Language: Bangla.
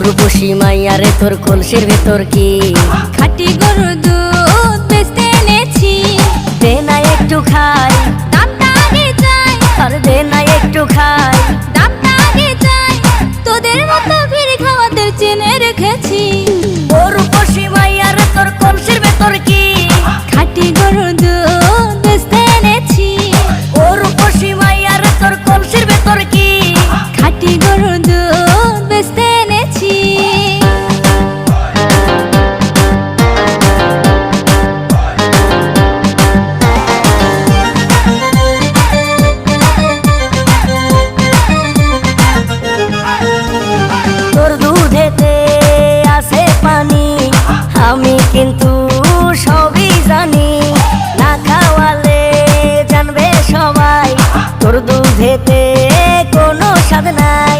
রূপসী মাইয়ারে তোর কলসির ভেতর কি খাঁটি গরুর দুধ বেচতে এনেছি। দে না একটু খাই, দামটা আগে চাই, আর দে না একটু খাই। দামটা আগে চাই, তোদের মতো ভিড় খাওয়াদের চেনে রেখেছি। ও রূপসী মাইয়ারে তোর কলসির ভেতর কি খাঁটি গরুর দুধ বেচতে এনেছি। ও রূপসী মাইয়ারে তোর কলসির ভেতর কি খাঁটি গরুর দুধ বেচতে এনেছি। তোর দুধেতে আছে পানি, আমি কিন্তু সবই জানি। না খাওয়ালে জানবে সবাই তোর দুধেতে কোনো স্বাদ নাই।